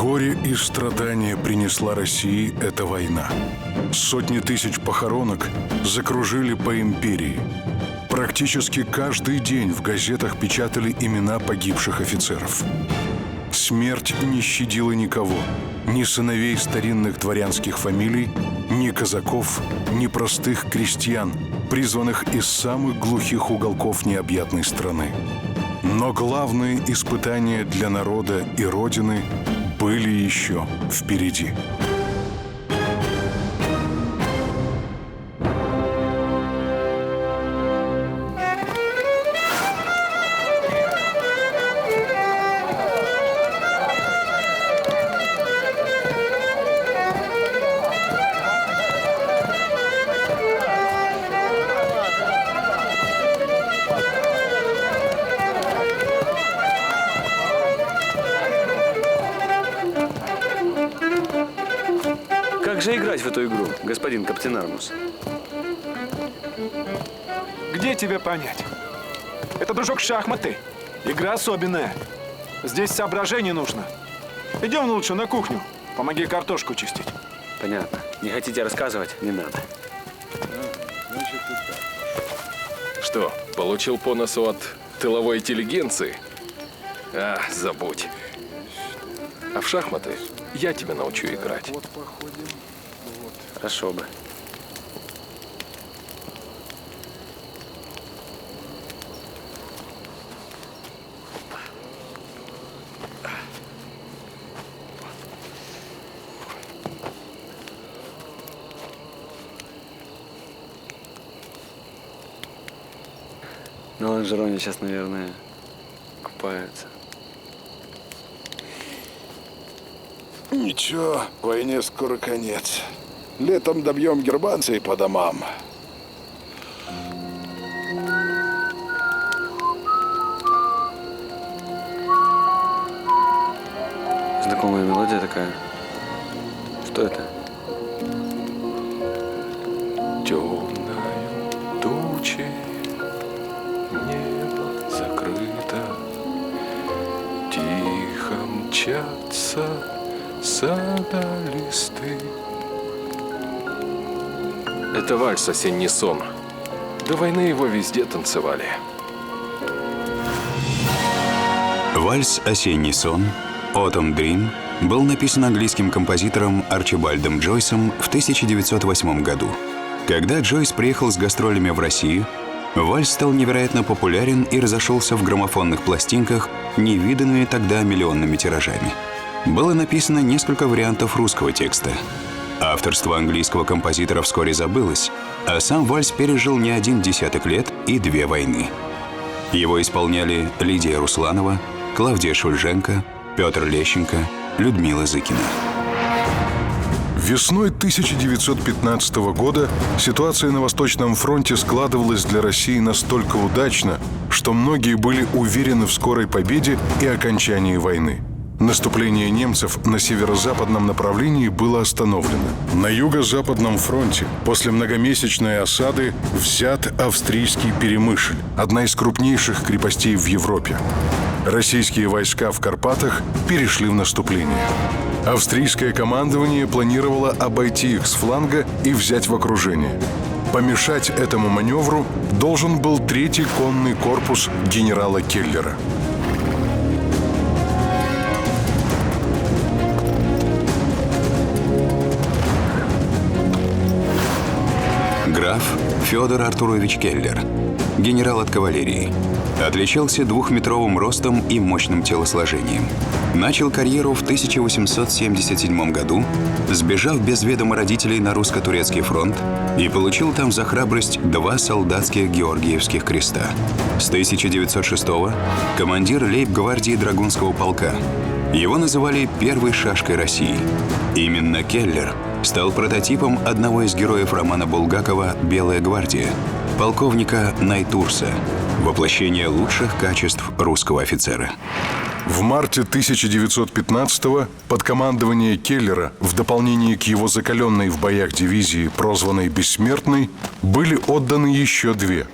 Горе и страдания принесла России эта война. Сотни тысяч похоронок закружили по империи. Практически каждый день в газетах печатали имена погибших офицеров. Смерть не щадила никого, ни сыновей старинных дворянских фамилий, ни казаков, ни простых крестьян, призванных из самых глухих уголков необъятной страны. Но главные испытания для народа и Родины были еще впереди. Как же играть в эту игру, господин капитан Армус? Где тебе понять? Это, дружок, шахматы. Игра особенная. Здесь соображение нужно. Идем лучше на кухню. Помоги картошку чистить. Понятно. Не хотите рассказывать? Не надо. Что, получил по носу от тыловой интеллигенции? А, забудь. А в шахматы я тебя научу играть. Хорошо бы. На лонжероне сейчас, наверное, купаются. Ничего, войне скоро конец. Летом добьем германцев по домам. Знакомая мелодия такая. Что это? Темною тучей небо закрыто, тихо мчатся сада листы. Это вальс «Осенний сон». До войны его везде танцевали. Вальс «Осенний сон» «Autumn Dream» был написан английским композитором Арчибальдом Джойсом в 1908 году. Когда Джойс приехал с гастролями в Россию, вальс стал невероятно популярен и разошелся в граммофонных пластинках невиданными тогда миллионными тиражами. Было написано несколько вариантов русского текста. Авторство английского композитора вскоре забылось, а сам вальс пережил не один десяток лет и 2 войны. Его исполняли Лидия Русланова, Клавдия Шульженко, Петр Лещенко, Людмила Зыкина. Весной 1915 года ситуация на Восточном фронте складывалась для России настолько удачно, что многие были уверены в скорой победе и окончании войны. Наступление немцев на северо-западном направлении было остановлено. На юго-западном фронте после многомесячной осады взят австрийский Перемышль, одна из крупнейших крепостей в Европе. Российские войска в Карпатах перешли в наступление. Австрийское командование планировало обойти их с фланга и взять в окружение. Помешать этому маневру должен был 3-й конный корпус генерала Келлера. Граф Федор Артурович Келлер, генерал от кавалерии, отличался 2-метровым ростом и мощным телосложением. Начал карьеру в 1877 году, сбежав без ведома родителей на русско-турецкий фронт и получил там за храбрость 2 солдатских Георгиевских креста. С 1906-го командир лейб-гвардии Драгунского полка. Его называли «первой шашкой России». Именно Келлер стал прототипом одного из героев романа Булгакова «Белая гвардия», полковника Найтурса, воплощение лучших качеств русского офицера. В марте 1915-го под командование Келлера, в дополнение к его закаленной в боях дивизии, прозванной «Бессмертной», были отданы еще 2.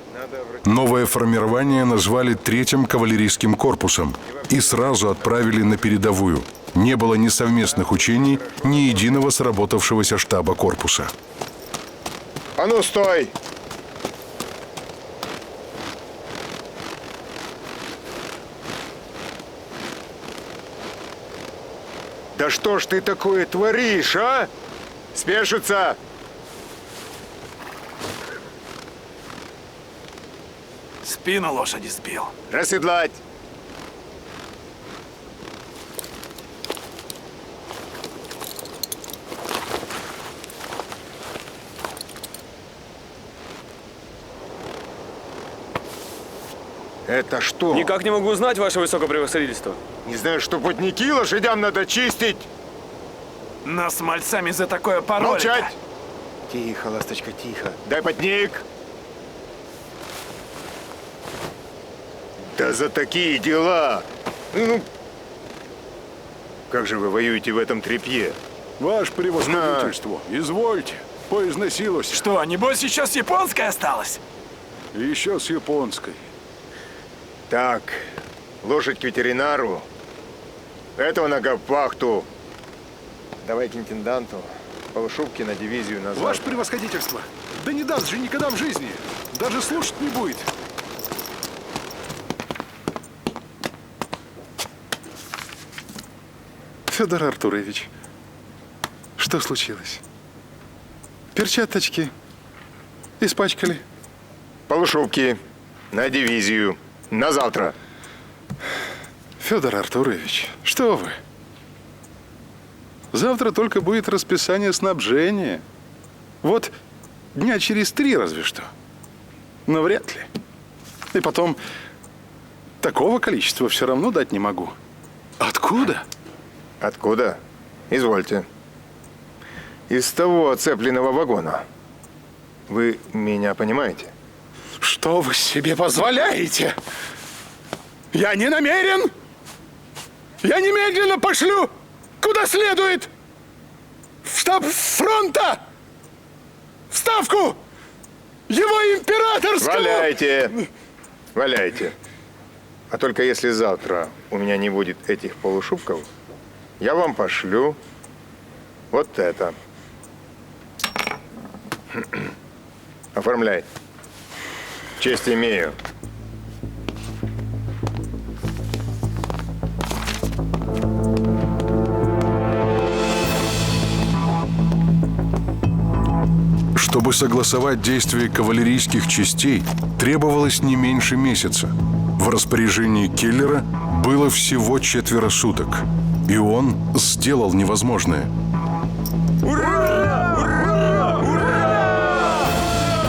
Новое формирование назвали Третьим кавалерийским корпусом и сразу отправили на передовую. Не было ни совместных учений, ни единого сработавшегося штаба корпуса. А ну, стой! Да что ж ты такое творишь, а? Спешится! Спину лошади сбил. Расседлать! Это что? Никак не могу узнать, ваше высокопревосходительство. Не знаю, что путники лошадям надо чистить. Нас с мальцами за такое пароли. Молчать! Тихо, ласточка, тихо. Дай потник. Да за такие дела. Ну, как же вы воюете в этом тряпье? Ваше превосходительство, извольте, поизносилось. Что, небось сейчас японская осталась? Еще с японской. Так, лошадь к ветеринару. Этого на гауптвахту. Давай к интенданту. Полушубки на дивизию назад. Ваше превосходительство, да не даст же никогда в жизни. Даже слушать не будет. Федор Артурович, что случилось? Перчаточки испачкали. Полушубки на дивизию. На завтра. Федор Артурович, что вы? Завтра только будет расписание снабжения. Вот дня через 3 разве что. Но вряд ли. И потом, такого количества все равно дать не могу. Откуда? Откуда? Извольте. Из того оцепленного вагона. Вы меня понимаете? Что вы себе позволяете? Я не намерен! Я немедленно пошлю куда следует! В штаб фронта! В Ставку! Его императорскому! Валяйте! Валяйте. А только если завтра у меня не будет этих полушубков, я вам пошлю вот это. Оформляй. Честь имею. Чтобы согласовать действия кавалерийских частей, требовалось не меньше месяца. В распоряжении Келлера было всего 4 суток. И он сделал невозможное.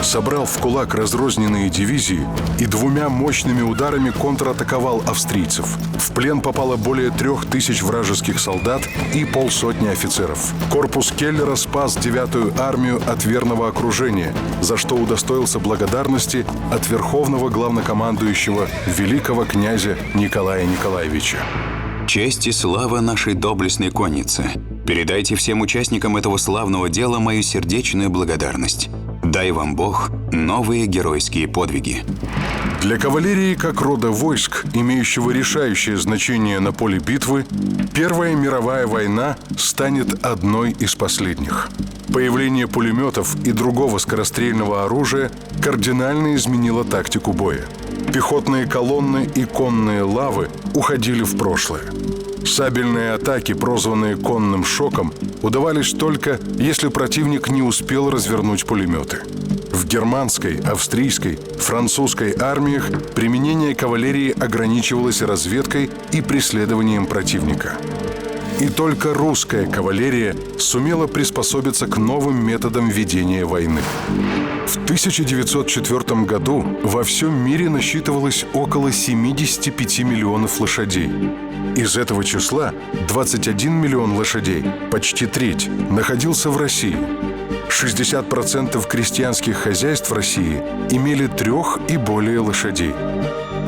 Собрал в кулак разрозненные дивизии и 2 мощными ударами контратаковал австрийцев. В плен попало более 3000 вражеских солдат и 50 офицеров. Корпус Келлера спас 9-ю армию от верного окружения, за что удостоился благодарности от верховного главнокомандующего великого князя Николая Николаевича. Честь и слава нашей доблестной коннице. Передайте всем участникам этого славного дела мою сердечную благодарность. Дай вам Бог новые геройские подвиги. Для кавалерии как рода войск, имеющего решающее значение на поле битвы, Первая мировая война станет одной из последних. Появление пулеметов и другого скорострельного оружия кардинально изменило тактику боя. Пехотные колонны и конные лавы уходили в прошлое. Сабельные атаки, прозванные конным шоком, удавались только, если противник не успел развернуть пулеметы. В германской, австрийской, французской армиях применение кавалерии ограничивалось разведкой и преследованием противника. И только русская кавалерия сумела приспособиться к новым методам ведения войны. В 1904 году во всем мире насчитывалось около 75 миллионов лошадей. Из этого числа 21 миллион лошадей, почти треть, находился в России. 60% крестьянских хозяйств в России имели 3 и более лошадей.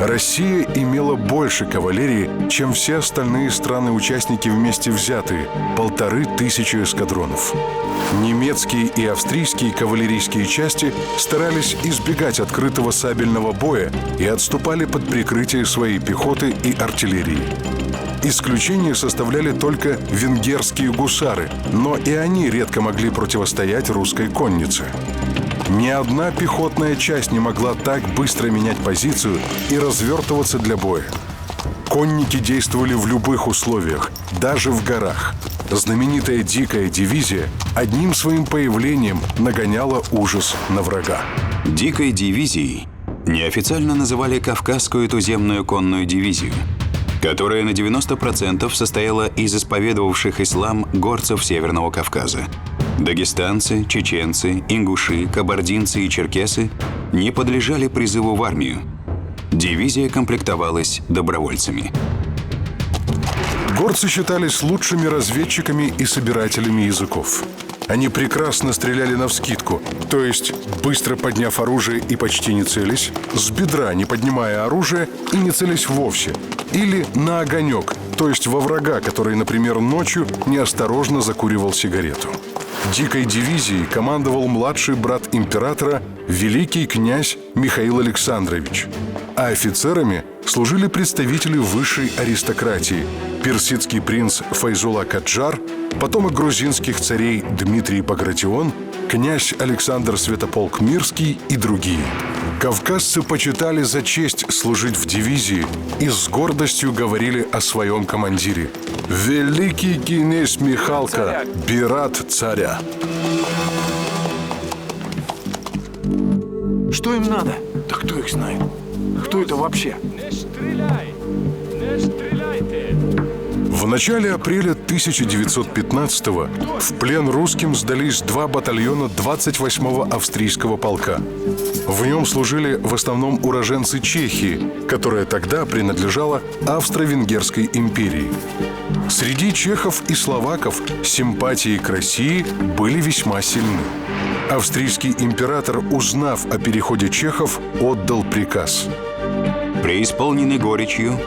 Россия имела больше кавалерии, чем все остальные страны-участники вместе взятые – 1500 эскадронов. Немецкие и австрийские кавалерийские части старались избегать открытого сабельного боя и отступали под прикрытие своей пехоты и артиллерии. Исключение составляли только венгерские гусары, но и они редко могли противостоять русской коннице. Ни одна пехотная часть не могла так быстро менять позицию и развертываться для боя. Конники действовали в любых условиях, даже в горах. Знаменитая «Дикая дивизия» одним своим появлением нагоняла ужас на врага. Дикой дивизией неофициально называли Кавказскую туземную конную дивизию, которая на 90% состояла из исповедовавших ислам горцев Северного Кавказа. Дагестанцы, чеченцы, ингуши, кабардинцы и черкесы не подлежали призыву в армию. Дивизия комплектовалась добровольцами. Горцы считались лучшими разведчиками и собирателями языков. Они прекрасно стреляли навскидку, то есть, быстро подняв оружие и почти не целясь, с бедра, не поднимая оружие и не целясь вовсе, или на огонек, то есть во врага, который, например, ночью неосторожно закуривал сигарету. Дикой дивизией командовал младший брат императора, великий князь Михаил Александрович. А офицерами служили представители высшей аристократии – персидский принц Файзула Каджар, потомок грузинских царей Дмитрий Багратион, князь Александр Святополк Мирский и другие. Кавказцы почитали за честь служить в дивизии и с гордостью говорили о своем командире – «Великий князь Михалка, Бират царя». Что им надо? Да кто их знает? Кто это вообще? В начале апреля 1915-го в плен русским сдались 2 батальона 28-го австрийского полка. В нем служили в основном уроженцы Чехии, которая тогда принадлежала Австро-Венгерской империи. Среди чехов и словаков симпатии к России были весьма сильны. Австрийский император, узнав о переходе чехов, отдал приказ. Преисполненный горечью,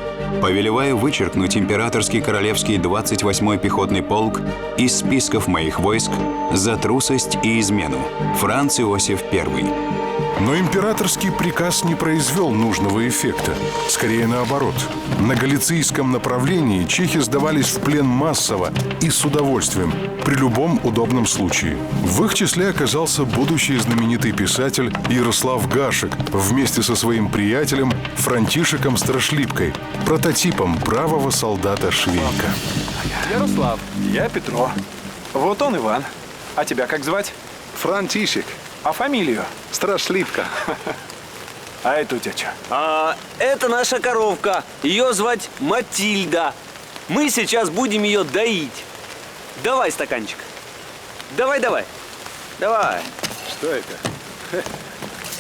повелеваю вычеркнуть императорский королевский 28-й пехотный полк из списков моих войск за трусость и измену. Франц Иосиф I. Но императорский приказ не произвел нужного эффекта. Скорее наоборот. На галицийском направлении чехи сдавались в плен массово и с удовольствием, при любом удобном случае. В их числе оказался будущий знаменитый писатель Ярослав Гашек вместе со своим приятелем Франтишеком Страшлипкой, прототипом бравого солдата Швейка. Ярослав. Я Петро. Вот он Иван. А тебя как звать? Франтишек, А фамилию? Страшлипка. А это у тебя что? Это наша коровка. Ее звать Матильда. Мы сейчас будем ее доить. Давай стаканчик. Давай. Давай. Что это?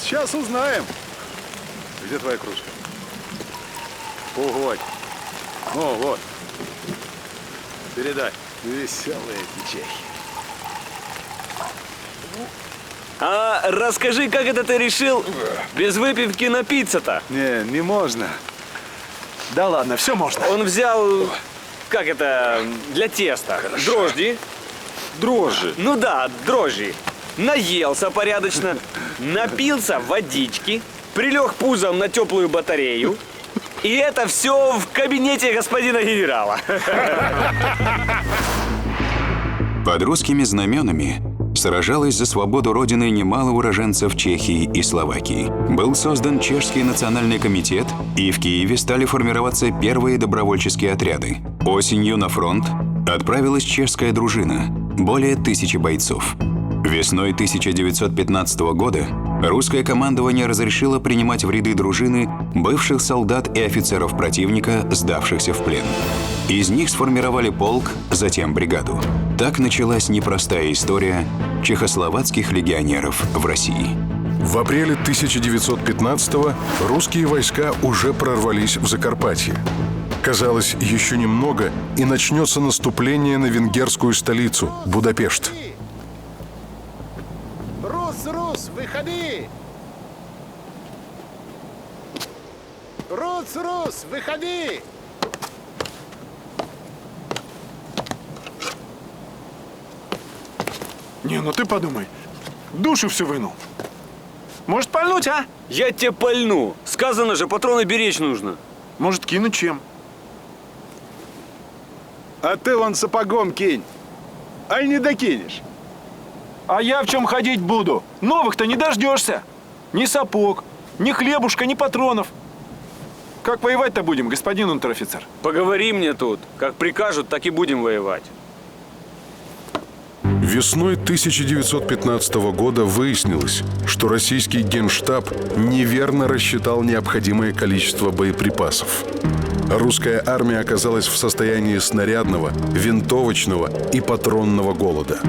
Сейчас узнаем. Где твоя кружка? Погодь. Ну, вот. Передай. Веселые эти чехи. Расскажи, как это ты решил без выпивки напиться-то? Не можно. Да ладно, все можно. Он взял, как это, для теста. Дрожжи. Дрожжи. Ну да, дрожжи. Наелся порядочно, напился водички, прилег пузом на теплую батарею. И это все в кабинете господина генерала. Под русскими знаменами сражалось за свободу Родины немало уроженцев Чехии и Словакии. Был создан Чешский национальный комитет, и в Киеве стали формироваться первые добровольческие отряды. Осенью на фронт отправилась чешская дружина, более 1000 бойцов. Весной 1915 года русское командование разрешило принимать в ряды дружины бывших солдат и офицеров противника, сдавшихся в плен. Из них сформировали полк, затем бригаду. Так началась непростая история чехословацких легионеров в России. В апреле 1915-го русские войска уже прорвались в Закарпатье. Казалось, еще немного, и начнется наступление на венгерскую столицу – Будапешт. Рус, выходи! Рус, выходи! Не, ну ты подумай. Душу всю вынул. Может, пальнуть, а? Я тебе пальну. Сказано же, патроны беречь нужно. Может, кинуть чем? А ты вон сапогом кинь. Аль не докинешь. А я в чем ходить буду? Новых-то не дождешься. Ни сапог, ни хлебушка, ни патронов. Как воевать-то будем, господин унтер-офицер? Поговори мне тут. Как прикажут, так и будем воевать. Весной 1915 года выяснилось, что российский генштаб неверно рассчитал необходимое количество боеприпасов. Русская армия оказалась в состоянии снарядного, винтовочного и патронного голода.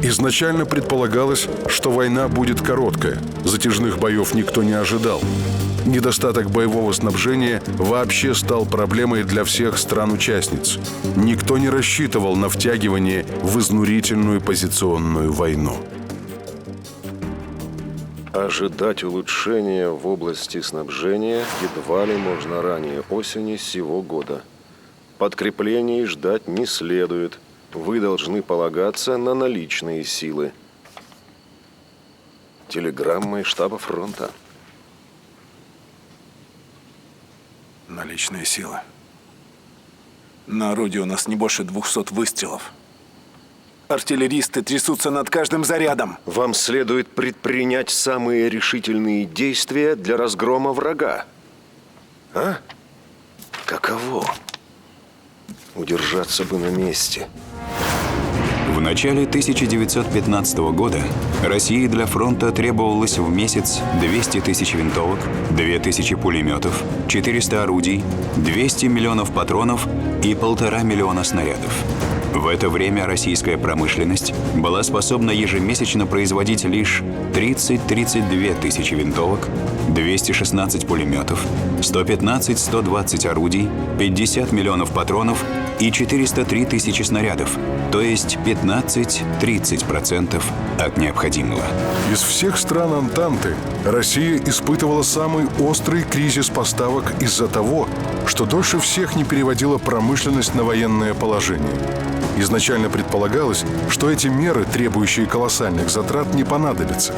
Изначально предполагалось, что война будет короткая, затяжных боев никто не ожидал. Недостаток боевого снабжения вообще стал проблемой для всех стран-участниц. Никто не рассчитывал на втягивание в изнурительную позиционную войну. Ожидать улучшения в области снабжения едва ли можно ранее осени сего года. Подкреплений ждать не следует. Вы должны полагаться на наличные силы. Телеграмма из штаба фронта. Наличные силы. На орудии у нас не больше 200 выстрелов. Артиллеристы трясутся над каждым зарядом. Вам следует предпринять самые решительные действия для разгрома врага. А? Каково? Удержаться бы на месте. В начале 1915 года России для фронта требовалось в месяц 200 тысяч винтовок, 2000 пулеметов, 400 орудий, 200 миллионов патронов и 1,5 миллиона снарядов. В это время российская промышленность была способна ежемесячно производить лишь 30-32 тысячи винтовок, 216 пулеметов, 115-120 орудий, 50 миллионов патронов и 403 тысячи снарядов, то есть 15-30% от необходимого. Из всех стран Антанты Россия испытывала самый острый кризис поставок из-за того, что дольше всех не переводила промышленность на военное положение. Изначально предполагалось, что эти меры, требующие колоссальных затрат, не понадобятся.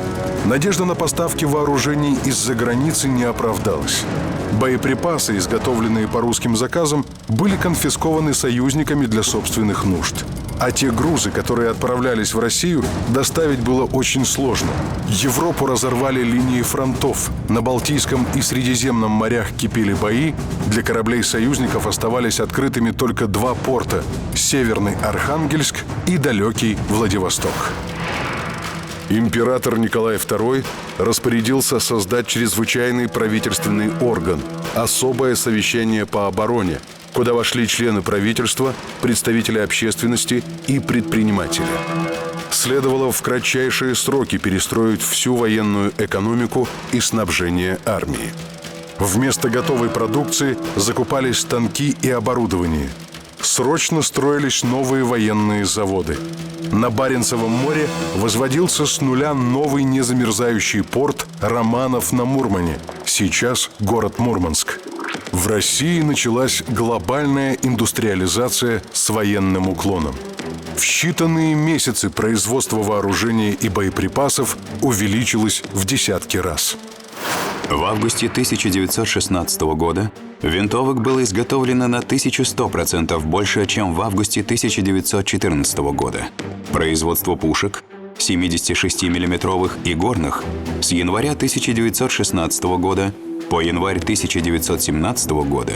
Надежда на поставки вооружений из-за границы не оправдалась. Боеприпасы, изготовленные по русским заказам, были конфискованы союзниками для собственных нужд. А те грузы, которые отправлялись в Россию, доставить было очень сложно. Европу разорвали линии фронтов. На Балтийском и Средиземном морях кипели бои. Для кораблей союзников оставались открытыми только два порта – Северный Архангельск и далекий Владивосток. Император Николай II распорядился создать чрезвычайный правительственный орган – особое совещание по обороне, куда вошли члены правительства, представители общественности и предприниматели. Следовало в кратчайшие сроки перестроить всю военную экономику и снабжение армии. Вместо готовой продукции закупались станки и оборудование. Срочно строились новые военные заводы. На Баренцевом море возводился с нуля новый незамерзающий порт Романов на Мурмане, сейчас город Мурманск. В России началась глобальная индустриализация с военным уклоном. В считанные месяцы производство вооружения и боеприпасов увеличилось в десятки раз. В августе 1916 года винтовок было изготовлено на 1100% больше, чем в августе 1914 года. Производство пушек 76 миллиметровых и горных с января 1916 года по январь 1917 года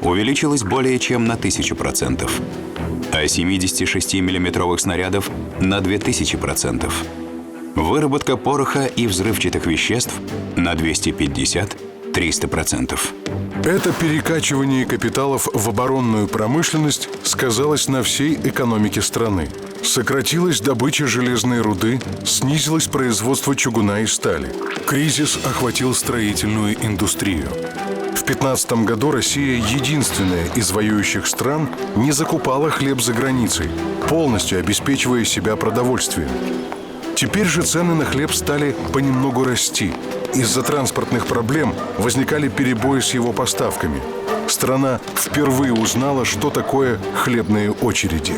увеличилось более чем на 1000%, а 76 миллиметровых снарядов на 2000%. Выработка пороха и взрывчатых веществ на 250-300%. Это перекачивание капиталов в оборонную промышленность сказалось на всей экономике страны. Сократилась добыча железной руды, снизилось производство чугуна и стали. Кризис охватил строительную индустрию. В 2015 году Россия, единственная из воюющих стран, не закупала хлеб за границей, полностью обеспечивая себя продовольствием. Теперь же цены на хлеб стали понемногу расти. Из-за транспортных проблем возникали перебои с его поставками. Страна впервые узнала, что такое хлебные очереди.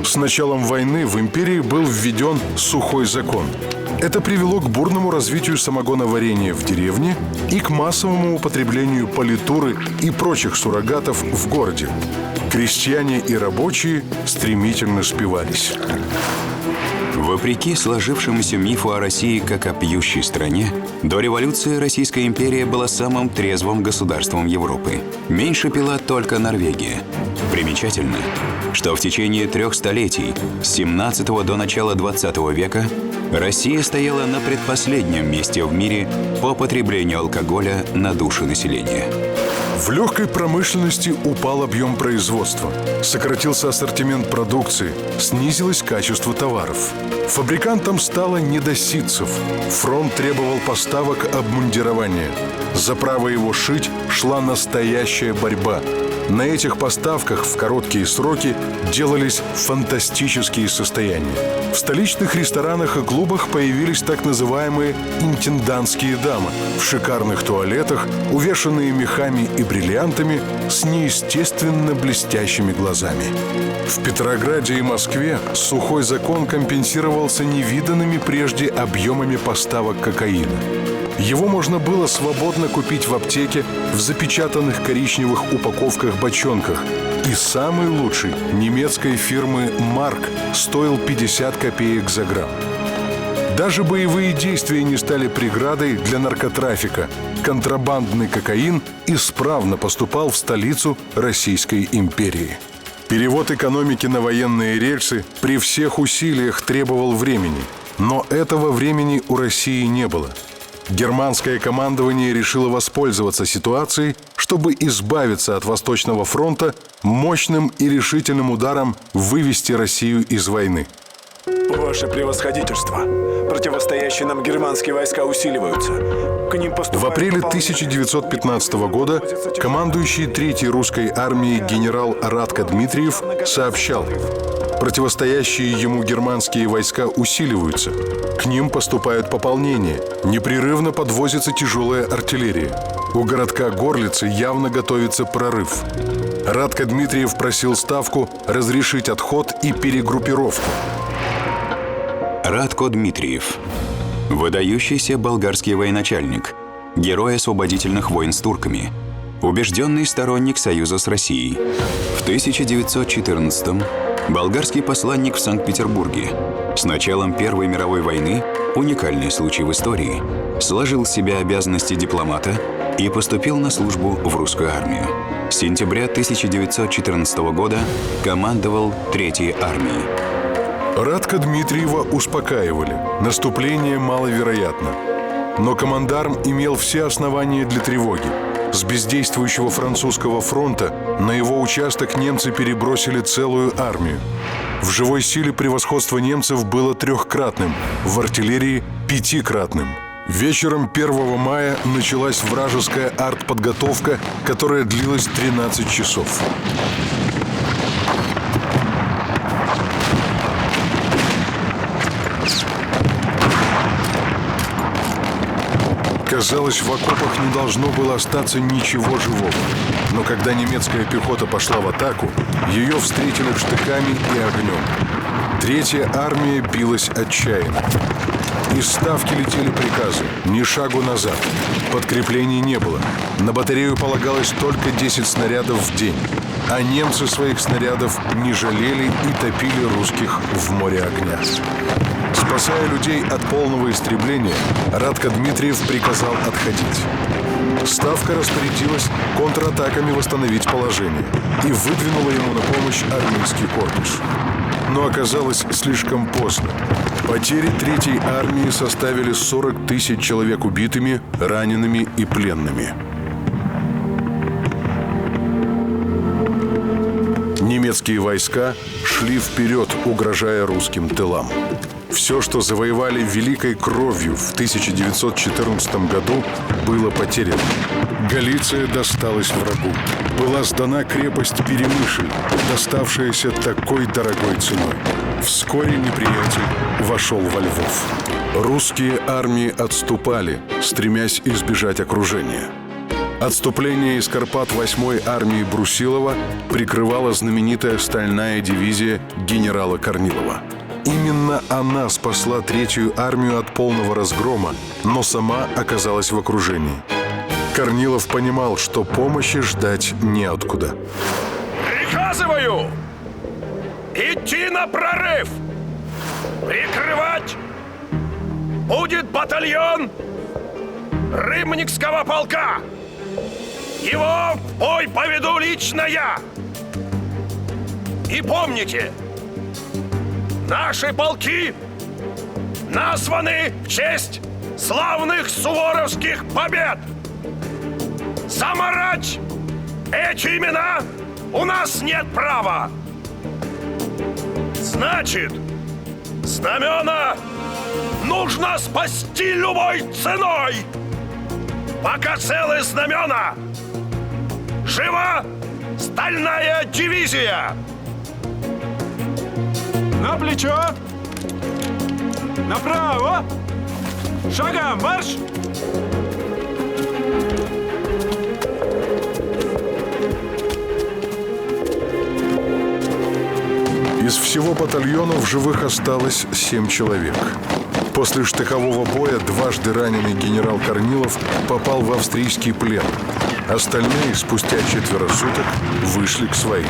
С началом войны в империи был введен сухой закон. Это привело к бурному развитию самогоноварения в деревне и к массовому употреблению политуры и прочих суррогатов в городе. Крестьяне и рабочие стремительно спивались. Вопреки сложившемуся мифу о России как о пьющей стране, до революции Российская империя была самым трезвым государством Европы. Меньше пила только Норвегия. Примечательно, что в течение 3 столетий, с 17 до начала 20 века, Россия стояла на предпоследнем месте в мире по потреблению алкоголя на душу населения. В легкой промышленности упал объем производства, сократился ассортимент продукции, снизилось качество товаров. Фабрикантам стало не до ситцев. Фронт требовал поставок обмундирования. За право его шить шла настоящая борьба. На этих поставках в короткие сроки делались фантастические состояния. В столичных ресторанах и клубах появились так называемые интендантские дамы в шикарных туалетах, увешанные мехами и бриллиантами, с неестественно блестящими глазами. В Петрограде и Москве сухой закон компенсировался невиданными прежде объемами поставок кокаина. Его можно было свободно купить в аптеке в запечатанных коричневых упаковках-бочонках. И самый лучший немецкой фирмы «Марк» стоил 50 копеек за грамм. Даже боевые действия не стали преградой для наркотрафика. Контрабандный кокаин исправно поступал в столицу Российской империи. Перевод экономики на военные рельсы при всех усилиях требовал времени. Но этого времени у России не было. Германское командование решило воспользоваться ситуацией, чтобы избавиться от Восточного фронта, мощным и решительным ударом вывести Россию из войны. Ваше превосходительство, противостоящие нам германские войска усиливаются. К ним поступает... В апреле 1915 года командующий Третьей русской армией генерал Радко Дмитриев сообщал: противостоящие ему германские войска усиливаются. К ним поступают пополнения. Непрерывно подвозится тяжелая артиллерия. У городка Горлицы явно готовится прорыв. Радко Дмитриев просил Ставку разрешить отход и перегруппировку. Радко Дмитриев. Выдающийся болгарский военачальник, герой освободительных войн с турками, убежденный сторонник союза с Россией. В 1914-м болгарский посланник в Санкт-Петербурге. С началом Первой мировой войны, уникальный случай в истории, сложил в себя обязанности дипломата и поступил на службу в русскую армию. С сентября 1914 года командовал Третьей армией. Радко Дмитриева успокаивали. Наступление маловероятно. Но командарм имел все основания для тревоги. С бездействующего французского фронта на его участок немцы перебросили целую армию. В живой силе превосходство немцев было 3-кратным, в артиллерии – 5-кратным. Вечером 1 мая началась вражеская артподготовка, которая длилась 13 часов. Казалось, в окопах не должно было остаться ничего живого. Но когда немецкая пехота пошла в атаку, ее встретили штыками и огнем. Третья армия билась отчаянно. Из Ставки летели приказы: ни шагу назад. Подкреплений не было. На батарею полагалось только 10 снарядов в день. А немцы своих снарядов не жалели и топили русских в море огня. Спасая людей от полного истребления, Радко Дмитриев приказал отходить. Ставка распорядилась контратаками восстановить положение и выдвинула ему на помощь армейский корпус. Но оказалось слишком поздно. Потери Третьей армии составили 40 000 человек убитыми, ранеными и пленными. Немецкие войска шли вперед, угрожая русским тылам. Все, что завоевали великой кровью в 1914 году, было потеряно. Галиция досталась врагу. Была сдана крепость Перемышль, доставшаяся такой дорогой ценой. Вскоре неприятель вошел во Львов. Русские армии отступали, стремясь избежать окружения. Отступление из Карпат 8-й армии Брусилова прикрывала знаменитая стальная дивизия генерала Корнилова. Именно она спасла Третью армию от полного разгрома, но сама оказалась в окружении. Корнилов понимал, что помощи ждать неоткуда. Приказываю идти на прорыв! Прикрывать будет батальон Рымникского полка! Его в бой поведу лично я! И помните, наши полки названы в честь славных суворовских побед! Замарать эти имена у нас нет права! Значит, знамена нужно спасти любой ценой! Пока целы знамена, жива стальная дивизия! На плечо! Направо! Шагом марш! Из всего батальона в живых осталось 7 человек. После штыкового боя дважды раненый генерал Корнилов попал в австрийский плен. Остальные спустя 4 суток вышли к своим.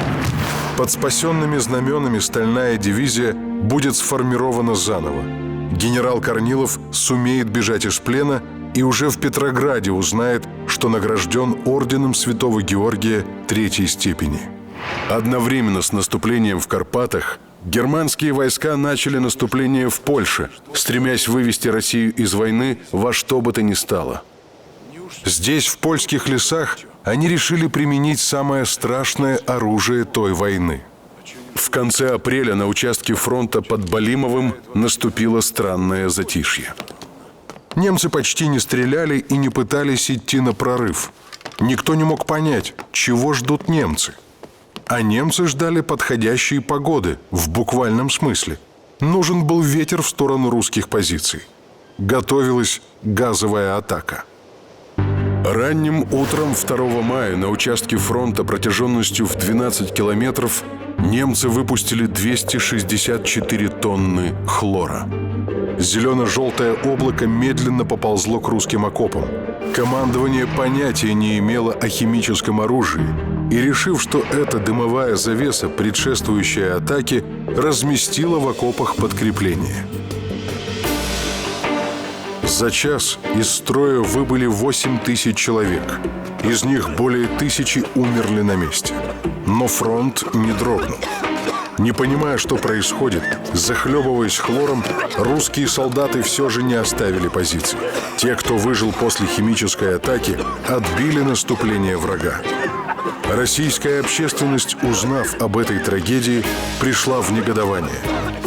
Под спасенными знаменами стальная дивизия будет сформирована заново. Генерал Корнилов сумеет бежать из плена и уже в Петрограде узнает, что награжден орденом Святого Георгия 3-й степени. Одновременно с наступлением в Карпатах германские войска начали наступление в Польше, стремясь вывести Россию из войны во что бы то ни стало. Здесь, в польских лесах, они решили применить самое страшное оружие той войны. В конце апреля на участке фронта под Балимовым наступило странное затишье. Немцы почти не стреляли и не пытались идти на прорыв. Никто не мог понять, чего ждут немцы. А немцы ждали подходящей погоды, в буквальном смысле. Нужен был ветер в сторону русских позиций. Готовилась газовая атака. Ранним утром 2 мая на участке фронта протяженностью в 12 километров немцы выпустили 264 тонны хлора. Зелено-желтое облако медленно поползло к русским окопам. Командование понятия не имело о химическом оружии и, решив, что это дымовая завеса, предшествующая атаке, разместило в окопах подкрепление. За час из строя выбыли 8000 человек. Из них более 1000 умерли на месте. Но фронт не дрогнул. Не понимая, что происходит, захлебываясь хлором, русские солдаты все же не оставили позиций. Те, кто выжил после химической атаки, отбили наступление врага. Российская общественность, узнав об этой трагедии, пришла в негодование.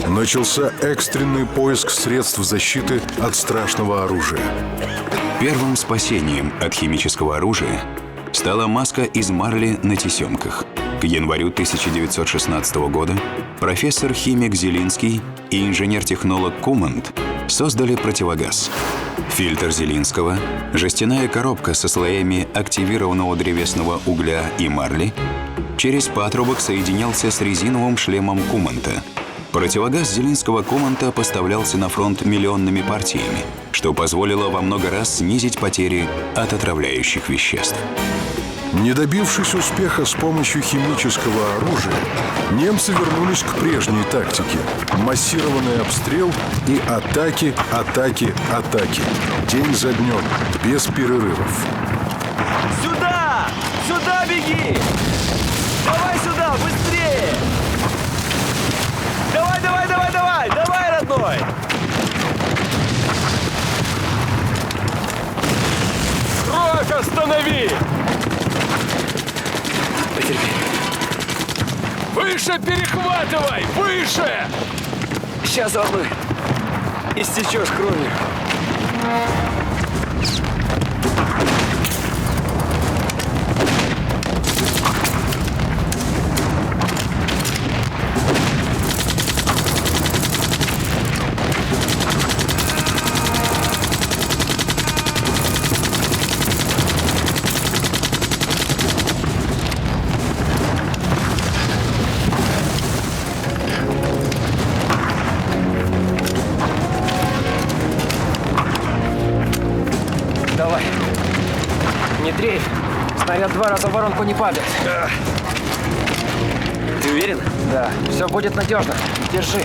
Начался экстренный поиск средств защиты от страшного оружия. Первым спасением от химического оружия стала маска из марли на тесемках. К январю 1916 года профессор-химик Зелинский и инженер-технолог Кумант создали противогаз. Фильтр Зелинского, жестяная коробка со слоями активированного древесного угля и марли, через патрубок соединялся с резиновым шлемом Куманта. Противогаз Зелинского-Куманта поставлялся на фронт миллионными партиями, что позволило во много раз снизить потери от отравляющих веществ. Не добившись успеха с помощью химического оружия, немцы вернулись к прежней тактике – массированный обстрел и атаки, атаки, атаки. День за днем, без перерывов. Сюда! Сюда беги! Давай сюда, быстрее! Давай, давай, давай, давай! Давай, родной! Кровь останови! Потерпи. Выше перехватывай! Выше! Сейчас, родной. Истечешь кровью. Давай. Не дрейфь. Снаряд 2 раза в воронку не падает. Ты уверен? Да, все будет надежно. Держи.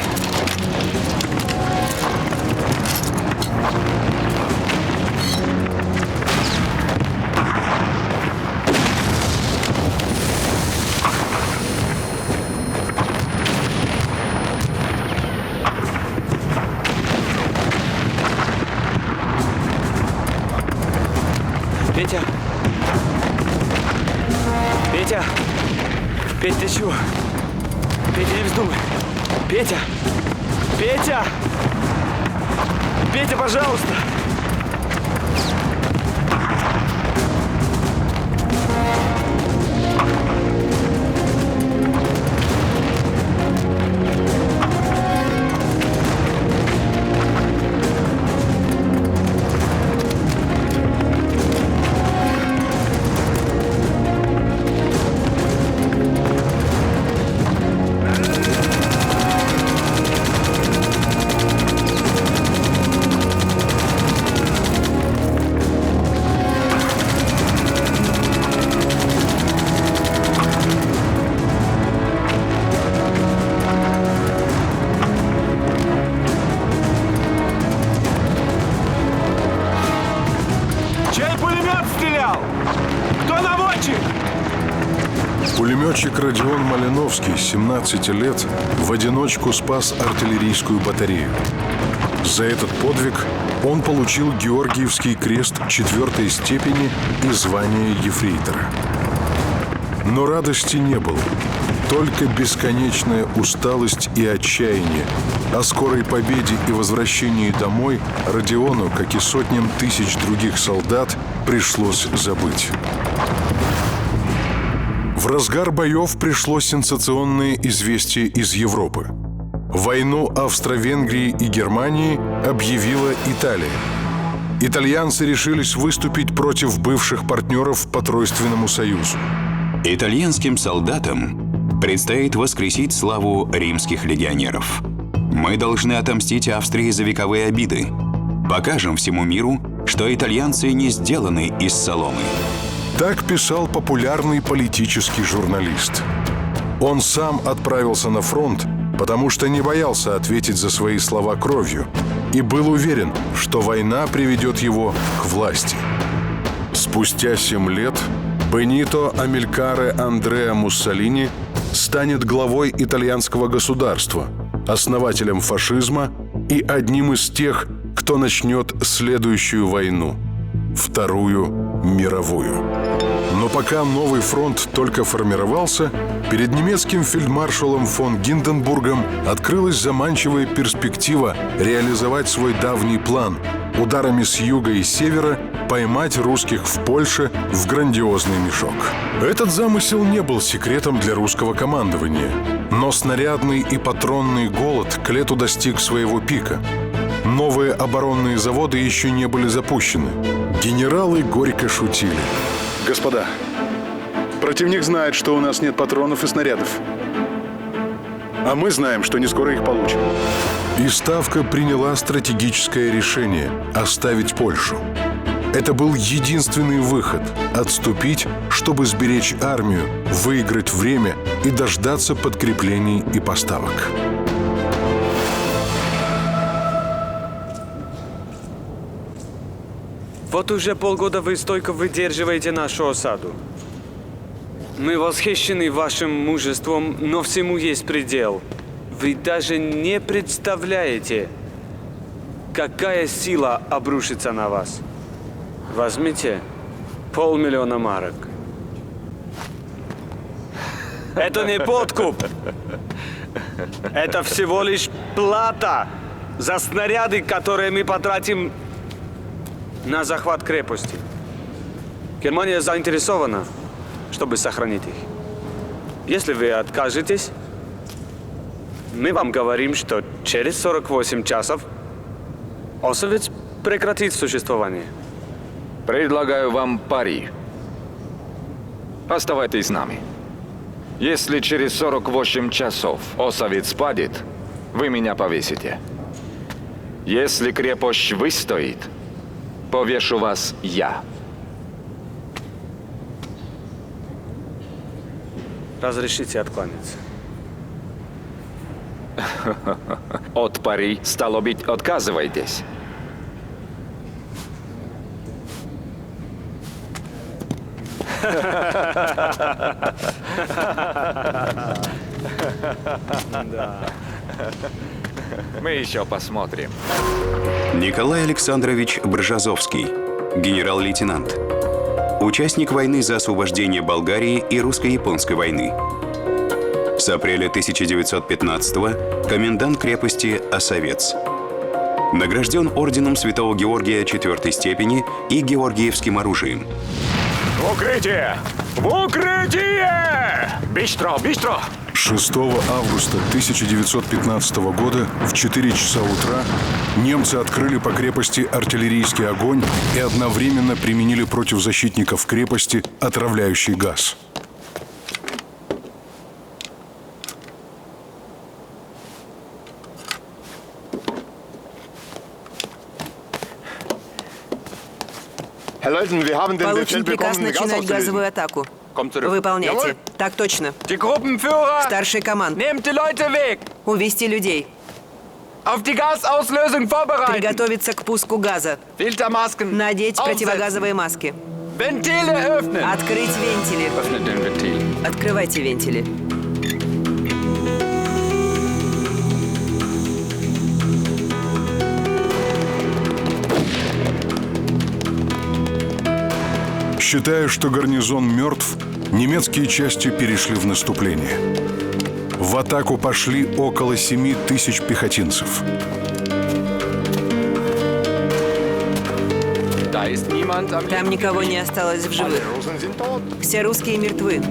Петя! Петя! Петя, ты чего? Петя, не вздумай! Петя! Петя! Петя, пожалуйста! Пулеметчик Родион Малиновский, 17 лет, в одиночку спас артиллерийскую батарею. За этот подвиг он получил Георгиевский крест 4-й степени и звание ефрейтора. Но радости не было. Только бесконечная усталость и отчаяние. О скорой победе и возвращении домой Родиону, как и сотням тысяч других солдат, пришлось забыть. В разгар боев пришло сенсационное известие из Европы. Войну Австро-Венгрии и Германии объявила Италия. Итальянцы решились выступить против бывших партнеров по Тройственному союзу. Итальянским солдатам предстоит воскресить славу римских легионеров. Мы должны отомстить Австрии за вековые обиды. Покажем всему миру, что итальянцы не сделаны из соломы. Так писал популярный политический журналист. Он сам отправился на фронт, потому что не боялся ответить за свои слова кровью и был уверен, что война приведет его к власти. Спустя 7 лет Бенито Амилькаре Андреа Муссолини станет главой итальянского государства, основателем фашизма и одним из тех, кто начнет следующую войну – Вторую мировую. Но пока новый фронт только формировался, перед немецким фельдмаршалом фон Гинденбургом открылась заманчивая перспектива реализовать свой давний план – ударами с юга и севера поймать русских в Польше в грандиозный мешок. Этот замысел не был секретом для русского командования, но снарядный и патронный голод к лету достиг своего пика. Новые оборонные заводы еще не были запущены. Генералы горько шутили. Господа, противник знает, что у нас нет патронов и снарядов. А мы знаем, что не скоро их получим. И Ставка приняла стратегическое решение – оставить Польшу. Это был единственный выход – отступить, чтобы сберечь армию, выиграть время и дождаться подкреплений и поставок. Вот уже полгода вы стойко выдерживаете нашу осаду. Мы восхищены вашим мужеством, но всему есть предел. Вы даже не представляете, какая сила обрушится на вас. Возьмите 500 000 марок. Это не подкуп. Это всего лишь плата за снаряды, которые мы потратим на захват крепости. Германия заинтересована, чтобы сохранить их. Если вы откажетесь, мы вам говорим, что через 48 часов Осовец прекратит существование. Предлагаю вам пари. Оставайтесь с нами. Если через 48 часов Осовец падет, вы меня повесите. Если крепость выстоит, повешу вас я. Разрешите откланяться. От пари, стало быть, отказывайтесь. Мы еще посмотрим. Николай Александрович Бржазовский, генерал-лейтенант. Участник войны за освобождение Болгарии и русско-японской войны. С апреля 1915-го комендант крепости Осовец. Награжден орденом Святого Георгия 4-й степени и Георгиевским оружием. В укрытие! В укрытие! Быстро, быстро! 6 августа 1915 года в 4 часа утра немцы открыли по крепости артиллерийский огонь и одновременно применили против защитников крепости отравляющий газ. Получен приказ начинать газовую атаку. Выполняйте. Так точно. Старший команд. Увести людей. Приготовиться к пуску газа. Надеть противогазовые маски. Открыть вентили. Открывайте вентили. Считая, что гарнизон мертв, немецкие части перешли в наступление. В атаку пошли около 7 тысяч пехотинцев. Там никого не осталось в живых. Все русские мертвы.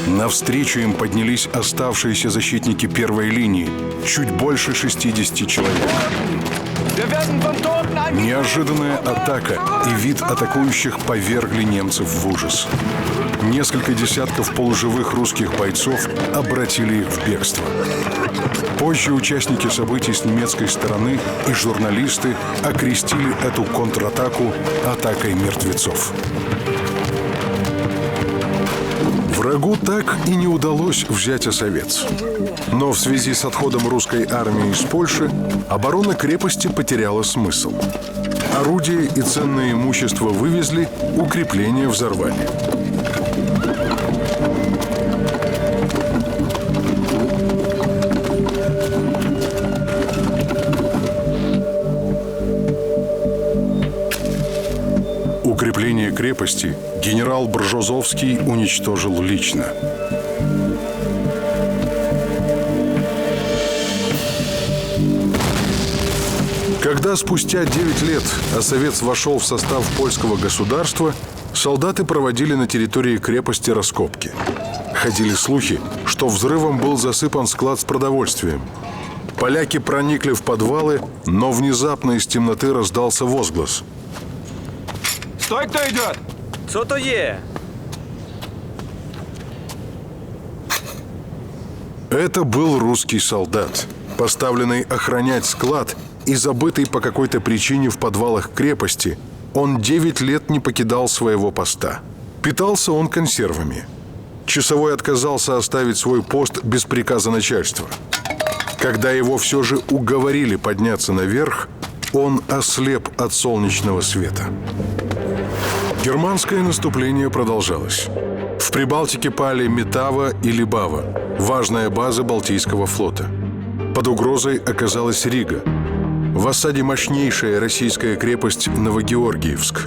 Навстречу им поднялись оставшиеся защитники первой линии, чуть больше 60 человек. Неожиданная атака и вид атакующих повергли немцев в ужас. Несколько десятков полуживых русских бойцов обратили их в бегство. Позже участники событий с немецкой стороны и журналисты окрестили эту контратаку атакой мертвецов. Врагу так и не удалось взять Осовец. Но в связи с отходом русской армии из Польши оборона крепости потеряла смысл. Орудия и ценное имущество вывезли, укрепления взорвали. Укрепление крепости генерал Бржозовский уничтожил лично. Когда спустя 9 лет Осовец вошел в состав польского государства, солдаты проводили на территории крепости раскопки. Ходили слухи, что взрывом был засыпан склад с продовольствием. Поляки проникли в подвалы, но внезапно из темноты раздался возглас. Стой, кто идет! Что то е? Это был русский солдат, поставленный охранять склад и забытый по какой-то причине в подвалах крепости. Он 9 лет не покидал своего поста. Питался он консервами. Часовой отказался оставить свой пост без приказа начальства. Когда его все же уговорили подняться наверх, он ослеп от солнечного света. Германское наступление продолжалось. В Прибалтике пали Метава и Либава, важная база Балтийского флота. Под угрозой оказалась Рига. В осаде мощнейшая российская крепость Новогеоргиевск.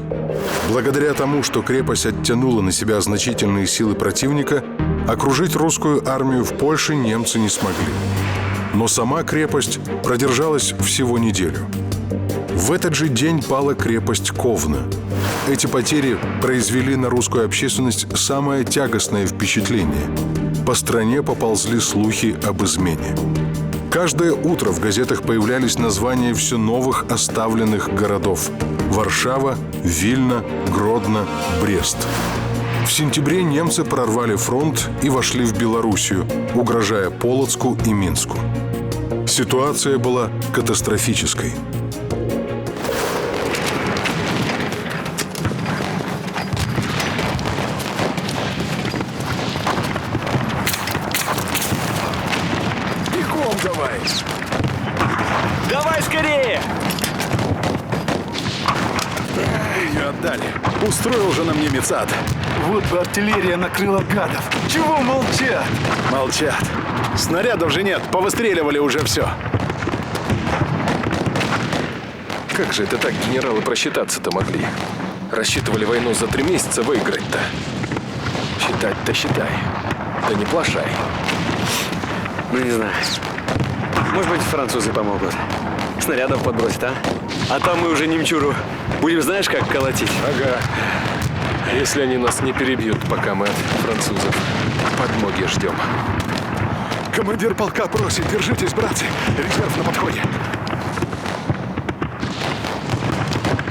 Благодаря тому, что крепость оттянула на себя значительные силы противника, окружить русскую армию в Польше немцы не смогли. но сама крепость продержалась всего неделю. В этот же день пала крепость Ковна. Эти потери произвели на русскую общественность самое тягостное впечатление. По стране поползли слухи об измене. Каждое утро в газетах появлялись названия все новых оставленных городов: Варшава, Вильна, Гродно, Брест. В сентябре немцы прорвали фронт и вошли в Белоруссию, угрожая Полоцку и Минску. Ситуация была катастрофической. Бегом давай! Давай скорее! Ее отдали. Устроил же нам немец ад. Вот бы артиллерия накрыла гадов. Чего молчат? Молчат. Снарядов же нет, повыстреливали уже все. Как же это так генералы просчитаться-то могли? Рассчитывали войну за 3 месяца выиграть-то. Считать-то считай. Да не плашай. Ну, не знаю. Может быть, французы помогут. Снарядов подбросят, а? А там мы уже немчуру будем, знаешь, как колотить? Ага. Если они нас не перебьют, пока мы от французов подмоги ждем. Командир полка просит, держитесь, братцы. Резерв на подходе.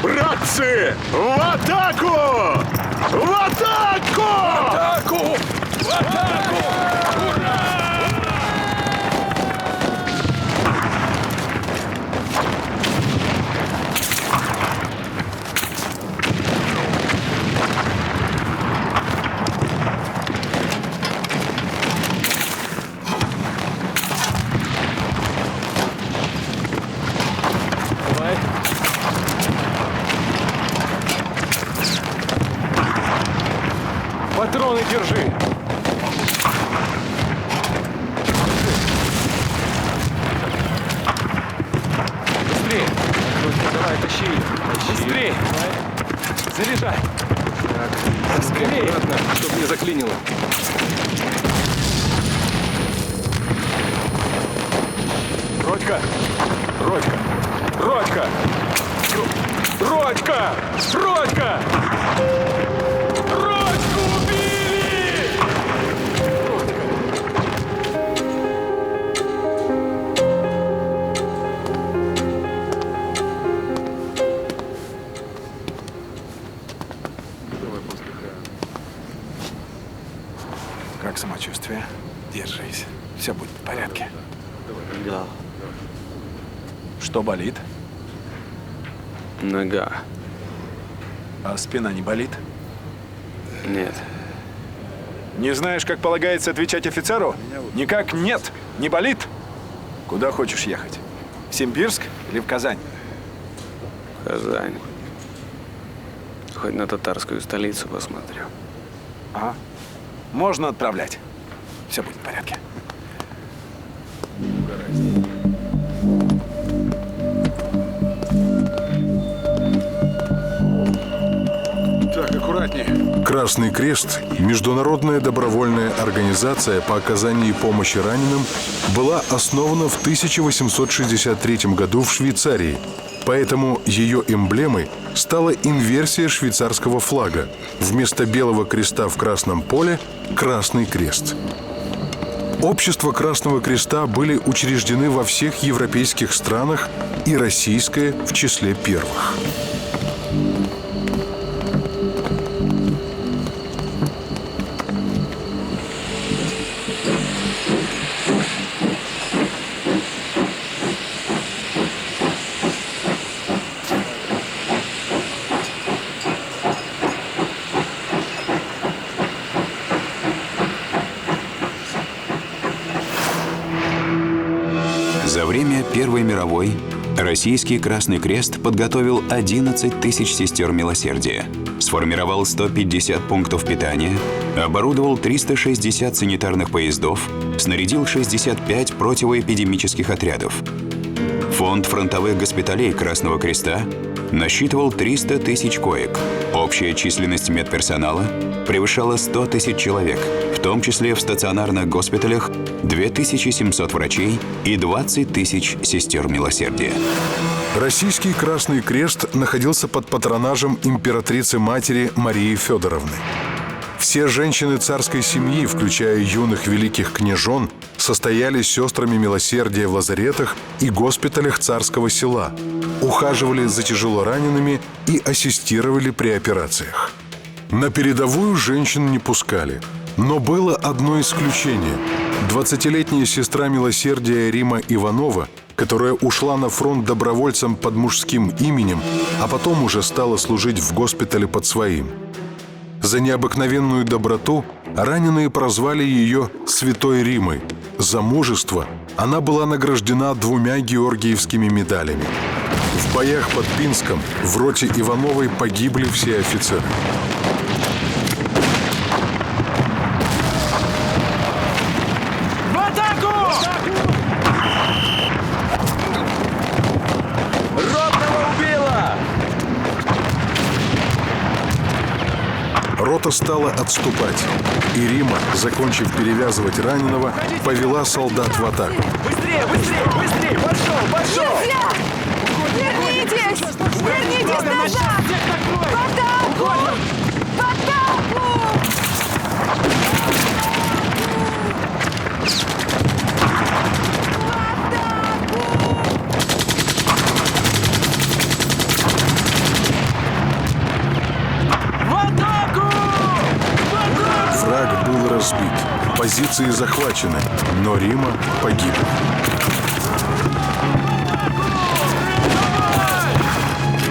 Братцы, в атаку! В атаку! В атаку! В атаку! Ура! Патроны держи! Быстрее! Давай, тащи! Быстрее! Заряжай! Так, скорее, аккуратно, чтобы не заклинило. Родька! Родька! Родька! Родька! Родька! Родьку убили! Как самочувствие? Держись. Все будет в порядке. Да. Что болит? Нога. А спина не болит? Нет. Не знаешь, как полагается отвечать офицеру? Никак нет. Не болит? Куда хочешь ехать? В Симбирск или в Казань? Казань. Хоть на татарскую столицу посмотрю. Ага. Можно отправлять. Все будет в порядке. Так, аккуратнее. Красный Крест, международная добровольная организация по оказанию помощи раненым, была основана в 1863 году в Швейцарии. Поэтому ее эмблемой стала инверсия швейцарского флага. Вместо белого креста в красном поле – Красный Крест. Общества Красного Креста были учреждены во всех европейских странах, и российское в числе первых. За время Первой мировой российский Красный Крест подготовил 11 тысяч сестер милосердия, сформировал 150 пунктов питания, оборудовал 360 санитарных поездов, снарядил 65 противоэпидемических отрядов. Фонд фронтовых госпиталей Красного Креста насчитывал 300 тысяч коек. Общая численность медперсонала превышала 100 тысяч человек, в том числе в стационарных госпиталях 2700 врачей и 20 тысяч сестер милосердия. Российский Красный Крест находился под патронажем императрицы-матери Марии Федоровны. Все женщины царской семьи, включая юных великих княжон, состояли сестрами милосердия в лазаретах и госпиталях царского села, ухаживали за тяжелоранеными и ассистировали при операциях. На передовую женщин не пускали, но было одно исключение. 20-летняя сестра милосердия Рима Иванова, которая ушла на фронт добровольцем под мужским именем, а потом уже стала служить в госпитале под своим. За необыкновенную доброту раненые прозвали ее «Святой Римой». За мужество она была награждена 2 георгиевскими медалями. В боях под Пинском в роте Ивановой погибли все офицеры. В атаку! Ротного убила! Рота стала отступать, и Рима, закончив перевязывать раненого, повела солдат в атаку. Быстрее, быстрее, быстрее! Пошел, пошел! Вернитесь! Вернитесь назад! В атаку! В атаку! Враг был разбит, позиции захвачены, но Рима погибла.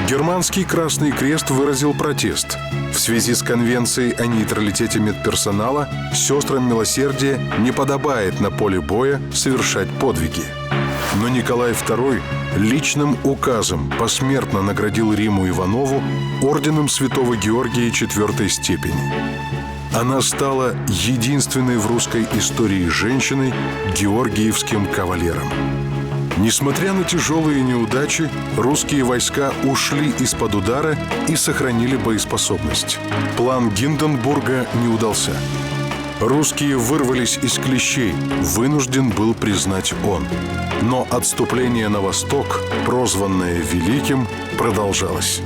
Германский Красный Крест выразил протест. В связи с конвенцией о нейтралитете медперсонала сестрам милосердия не подобает на поле боя совершать подвиги. Но Николай II личным указом посмертно наградил Риму Иванову орденом Святого Георгия 4-й степени. Она стала единственной в русской истории женщиной георгиевским кавалером. Несмотря на тяжелые неудачи, русские войска ушли из-под удара и сохранили боеспособность. План Гинденбурга не удался. Русские вырвались из клещей, вынужден был признать он. Но отступление на восток, прозванное Великим, продолжалось.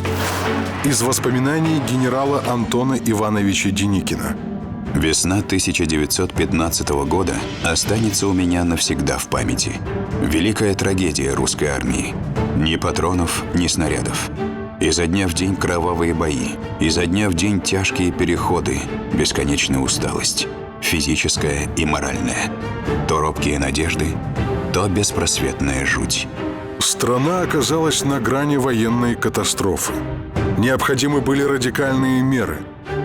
Из воспоминаний генерала Антона Ивановича Деникина. Весна 1915 года останется у меня навсегда в памяти. Великая трагедия русской армии. Ни патронов, ни снарядов. Изо дня в день кровавые бои. Изо дня в день тяжкие переходы. Бесконечная усталость. Физическая и моральная. То робкие надежды, то беспросветная жуть. Страна оказалась на грани военной катастрофы. Необходимы были радикальные меры.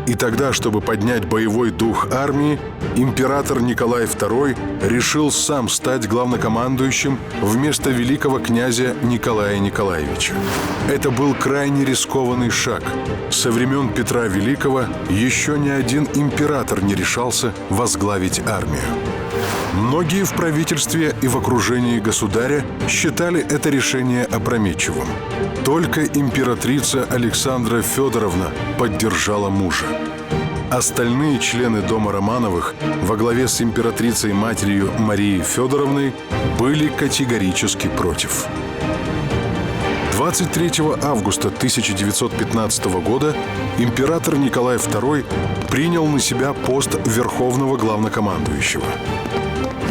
И тогда, чтобы поднять боевой дух армии, император Николай II решил сам стать главнокомандующим вместо великого князя Николая Николаевича. Это был крайне рискованный шаг. Со времен Петра Великого еще ни один император не решался возглавить армию. Многие в правительстве и в окружении государя считали это решение опрометчивым. Только императрица Александра Федоровна поддержала мужа. Остальные члены дома Романовых во главе с императрицей-матерью Марией Федоровной были категорически против. 23 августа 1915 года император Николай II принял на себя пост верховного главнокомандующего.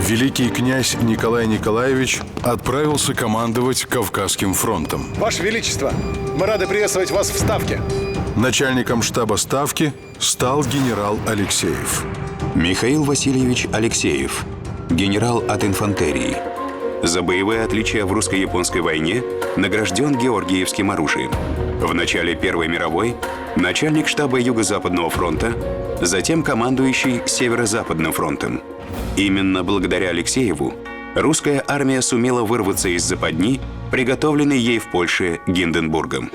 Великий князь Николай Николаевич отправился командовать Кавказским фронтом. Ваше Величество, мы рады приветствовать вас в Ставке. Начальником штаба Ставки стал генерал Алексеев. Михаил Васильевич Алексеев, генерал от инфантерии. За боевые отличия в русско-японской войне награжден Георгиевским оружием. В начале Первой мировой начальник штаба Юго-Западного фронта, затем командующий Северо-Западным фронтом. Именно благодаря Алексееву русская армия сумела вырваться из западни, приготовленной ей в Польше Гинденбургом.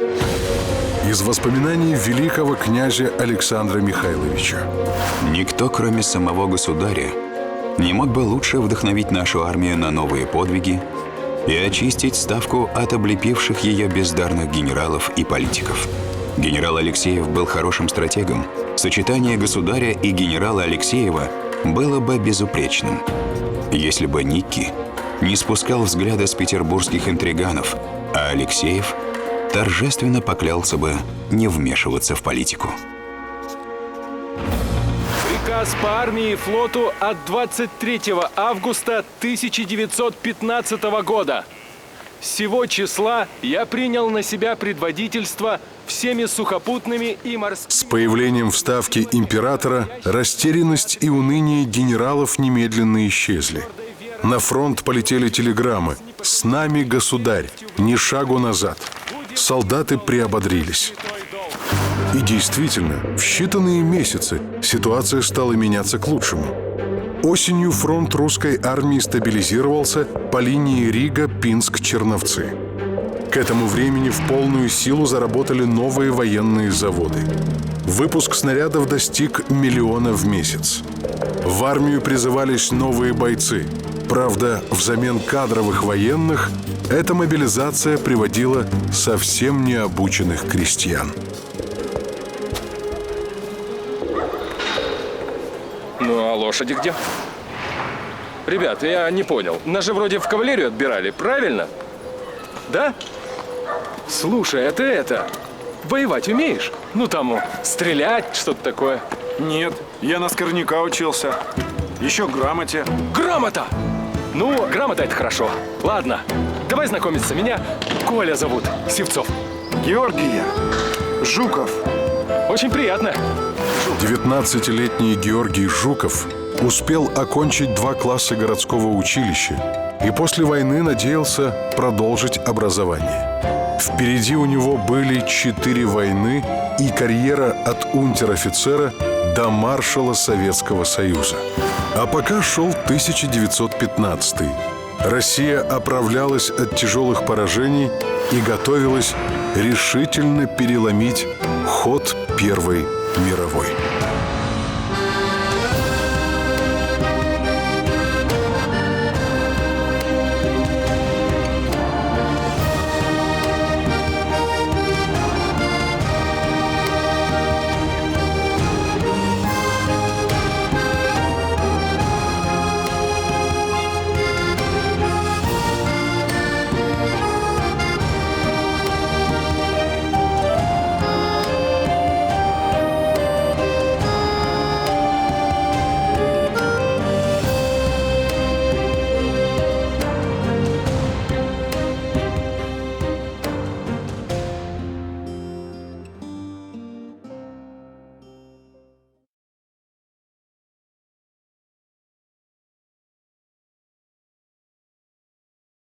Из воспоминаний великого князя Александра Михайловича. Никто, кроме самого государя, не мог бы лучше вдохновить нашу армию на новые подвиги и очистить Ставку от облепивших ее бездарных генералов и политиков. Генерал Алексеев был хорошим стратегом. Сочетание государя и генерала Алексеева было бы безупречным, если бы Никки не спускал взгляда с петербургских интриганов, а Алексеев торжественно поклялся бы не вмешиваться в политику. Приказ по армии и флоту от 23 августа 1915 года. С сего числа я принял на себя предводительство всеми сухопутными и морскими... С появлением в Ставке императора растерянность и уныние генералов немедленно исчезли. На фронт полетели телеграммы: «С нами государь, ни шагу назад». Солдаты приободрились. И действительно, в считанные месяцы ситуация стала меняться к лучшему. Осенью фронт русской армии стабилизировался по линии Рига-Пинск-Черновцы. К этому времени в полную силу заработали новые военные заводы. Выпуск снарядов достиг 1 миллиона в месяц. В армию призывались новые бойцы. Правда, взамен кадровых военных эта мобилизация приводила совсем необученных крестьян. Ну, а лошади где? Ребят, я не понял. Нас же вроде в кавалерию отбирали, правильно? Да? Слушай, а ты воевать умеешь? Ну, там, стрелять, что-то такое. Нет, я на скорняка учился. Еще грамоте. Грамота! Ну, грамота — это хорошо. Ладно, давай знакомиться. Меня Коля зовут, Сивцов. Георгия. Жуков. Очень приятно. 19-летний Георгий Жуков успел окончить 2 класса городского училища и после войны надеялся продолжить образование. Впереди у него были 4 войны и карьера от унтер-офицера до маршала Советского Союза. А пока шел 1915. Россия оправлялась от тяжелых поражений и готовилась решительно переломить ход Первой мировой.